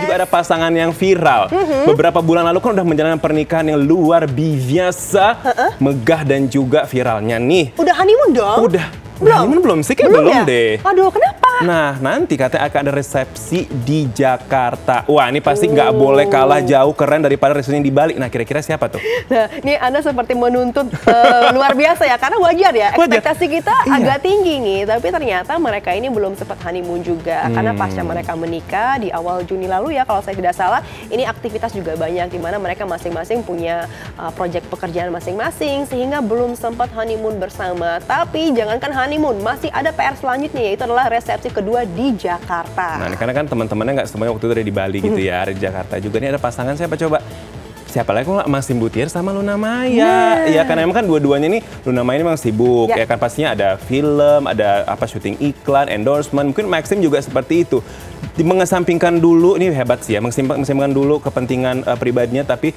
juga ada pasangan yang viral. Beberapa bulan lalu kan udah menjalani pernikahan yang luar biasa, megah dan juga viralnya nih. Udah honeymoon dong? Udah. Honeymoon belum sih? Kayak belum ya? deh. Aduh, kenapa? Nah, nanti katanya akan ada resepsi di Jakarta. Wah, ini pasti nggak boleh kalah jauh keren daripada resepsi di Bali. Nah, kira-kira siapa tuh? Nah, ini Anda seperti menuntut luar biasa ya, karena wajar ya, ekspektasi kita agak tinggi nih. Tapi ternyata mereka ini belum sempat honeymoon juga, karena pasca mereka menikah di awal Juni lalu ya, kalau saya tidak salah, ini aktivitas juga banyak, di mana mereka masing-masing punya proyek pekerjaan masing-masing, sehingga belum sempat honeymoon bersama. Tapi jangankan honeymoon, masih ada PR selanjutnya, yaitu adalah resepsi kedua di Jakarta. Nah, karena kan teman-temannya nggak semuanya waktu itu ada di Bali gitu ya, ada di Jakarta juga. Nih ada pasangan siapa coba? Siapa lagi kalau Maxim Butier sama Luna Maya. Ya karena emang kan dua-duanya nih, Luna Maya ini memang sibuk. Ya kan pastinya ada film, ada apa syuting iklan, endorsement. Mungkin Maxim juga seperti itu. Mengesampingkan dulu, ini hebat sih ya, mengesampingkan dulu kepentingan pribadinya, tapi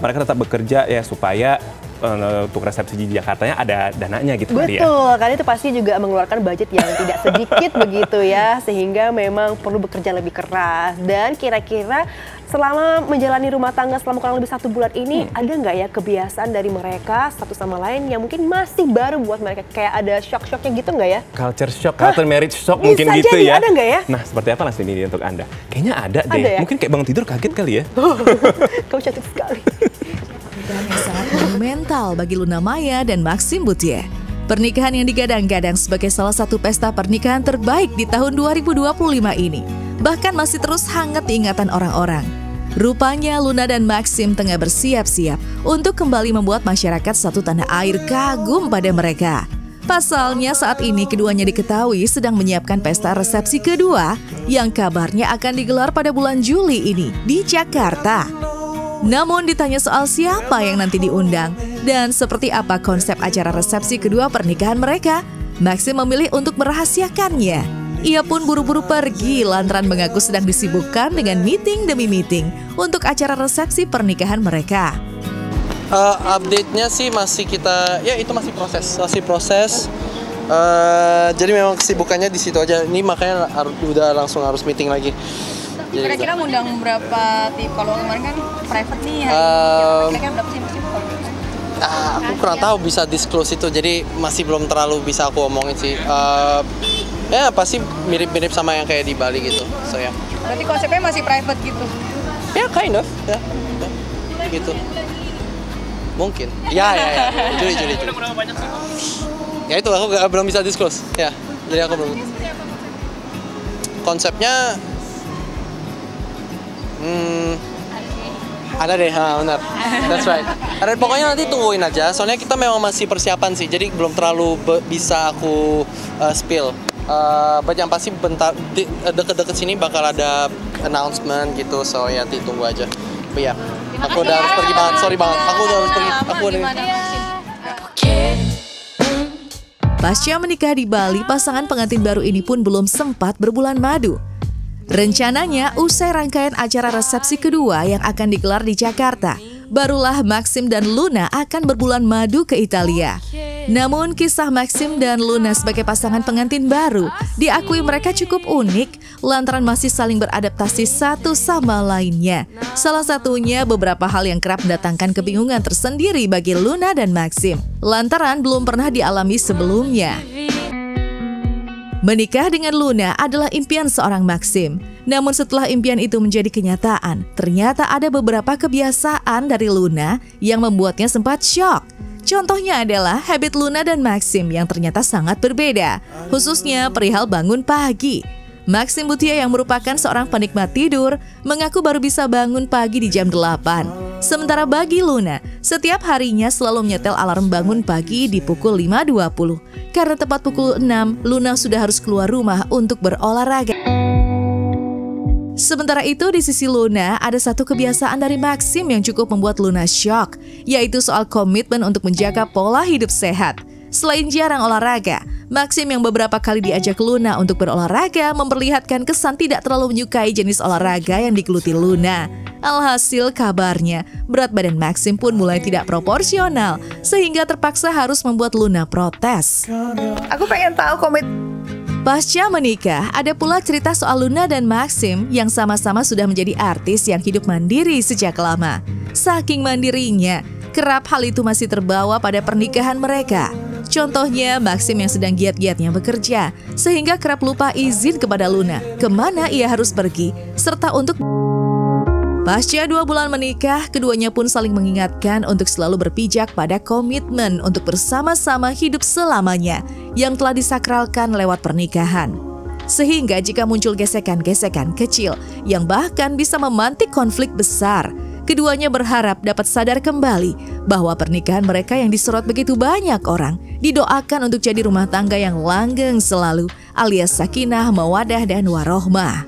mereka tetap bekerja ya supaya untuk resepsi di Jakartanya ada dananya gitu. Betul, karena itu pasti juga mengeluarkan budget yang tidak sedikit begitu ya, sehingga memang perlu bekerja lebih keras. Dan kira-kira selama menjalani rumah tangga selama kurang lebih 1 bulan ini, ada nggak ya kebiasaan dari mereka satu sama lain yang mungkin masih baru buat mereka? Kayak ada shock-shocknya gitu nggak ya? Culture shock, culture marriage shock mungkin gitu jadi, ya. Ada nggak ya? Nah, seperti apa langsung ini untuk Anda? Kayaknya ada deh. Ya? Mungkin kayak bangun tidur kaget kali ya. Kamu cantik sekali. Pernikahan yang sangat monumental bagi Luna Maya dan Maxim Butier. Pernikahan yang digadang-gadang sebagai salah satu pesta pernikahan terbaik di tahun 2025 ini, bahkan masih terus hangat diingatan orang-orang. Rupanya Luna dan Maxim tengah bersiap-siap untuk kembali membuat masyarakat satu tanah air kagum pada mereka. Pasalnya saat ini keduanya diketahui sedang menyiapkan pesta resepsi kedua yang kabarnya akan digelar pada bulan Juli ini di Jakarta. Namun ditanya soal siapa yang nanti diundang dan seperti apa konsep acara resepsi kedua pernikahan mereka, Maxim memilih untuk merahasiakannya. Ia pun buru-buru pergi lantaran mengaku sedang disibukkan dengan meeting demi meeting untuk acara resepsi pernikahan mereka. Update-nya sih masih itu masih proses. Jadi memang kesibukannya di situ aja. Ini makanya udah langsung harus meeting lagi. Kira-kira ngundang berapa tim? Kalau kemarin kan private nih, kira-kira berapa sih? Aku kurang tahu bisa disclose itu, jadi masih belum terlalu bisa aku omongin sih. Ya pasti mirip-mirip sama yang kayak di Bali gitu. So ya. Berarti konsepnya masih private gitu? Ya kind of, ya. Gitu. Mungkin. Ya. Juli. Berapa banyak sih? Ya itu aku belum bisa disclose. Ya, jadi aku belum. Konsepnya ada deh, benar. That's right. Ada, pokoknya nanti tungguin aja. Soalnya kita memang masih persiapan sih, jadi belum terlalu bisa aku spill. Yang pasti bentar deket-deket sini bakal ada announcement gitu. So ya nanti tunggu aja. But ya, aku udah harus pergi banget. Sorry banget. Aku udah harus pergi. Pasca menikah di Bali, pasangan pengantin baru ini pun belum sempat berbulan madu. Rencananya, usai rangkaian acara resepsi kedua yang akan digelar di Jakarta, barulah Maxim dan Luna akan berbulan madu ke Italia. Namun, kisah Maxim dan Luna sebagai pasangan pengantin baru diakui mereka cukup unik lantaran masih saling beradaptasi satu sama lainnya. Salah satunya beberapa hal yang kerap mendatangkan kebingungan tersendiri bagi Luna dan Maxim, lantaran belum pernah dialami sebelumnya. Menikah dengan Luna adalah impian seorang Maxim. Namun setelah impian itu menjadi kenyataan, ternyata ada beberapa kebiasaan dari Luna yang membuatnya sempat shock. Contohnya adalah habit Luna dan Maxim yang ternyata sangat berbeda, khususnya perihal bangun pagi. Maxim Butier yang merupakan seorang penikmat tidur mengaku baru bisa bangun pagi di jam 8. Sementara bagi Luna, setiap harinya selalu menyetel alarm bangun pagi di pukul 5.20. Karena tepat pukul 6, Luna sudah harus keluar rumah untuk berolahraga. Sementara itu di sisi Luna, ada satu kebiasaan dari Maxim yang cukup membuat Luna shock, yaitu soal komitmen untuk menjaga pola hidup sehat. Selain jarang olahraga, Maxim yang beberapa kali diajak Luna untuk berolahraga memperlihatkan kesan tidak terlalu menyukai jenis olahraga yang digeluti Luna. Alhasil kabarnya, berat badan Maxim pun mulai tidak proporsional, sehingga terpaksa harus membuat Luna protes. Aku pengen tahu Pasca menikah, ada pula cerita soal Luna dan Maxim yang sama-sama sudah menjadi artis yang hidup mandiri sejak lama. Saking mandirinya, kerap hal itu masih terbawa pada pernikahan mereka. Contohnya, Maxim yang sedang giat-giatnya bekerja, sehingga kerap lupa izin kepada Luna kemana ia harus pergi, serta untuk... Pasca 2 bulan menikah, keduanya pun saling mengingatkan untuk selalu berpijak pada komitmen untuk bersama-sama hidup selamanya yang telah disakralkan lewat pernikahan. Sehingga jika muncul gesekan-gesekan kecil yang bahkan bisa memantik konflik besar, keduanya berharap dapat sadar kembali bahwa pernikahan mereka yang disorot begitu banyak orang didoakan untuk jadi rumah tangga yang langgeng selalu, alias sakinah, mawadah, dan warohmah.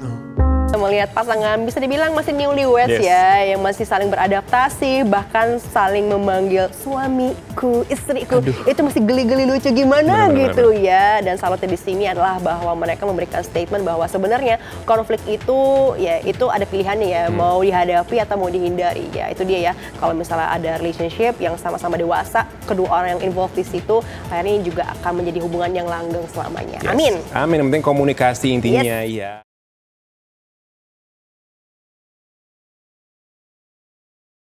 Melihat pasangan bisa dibilang masih newlyweds ya, yang masih saling beradaptasi, bahkan saling memanggil suamiku, istriku. Itu masih geli-geli lucu gimana gitu ya. Dan salutnya di sini adalah bahwa mereka memberikan statement bahwa sebenarnya konflik itu ya itu ada pilihannya ya, mau dihadapi atau mau dihindari ya. Itu dia ya. Kalau misalnya ada relationship yang sama-sama dewasa, kedua orang yang involved di situ akhirnya juga akan menjadi hubungan yang langgeng selamanya. Amin. Amin. Yang penting komunikasi intinya ya.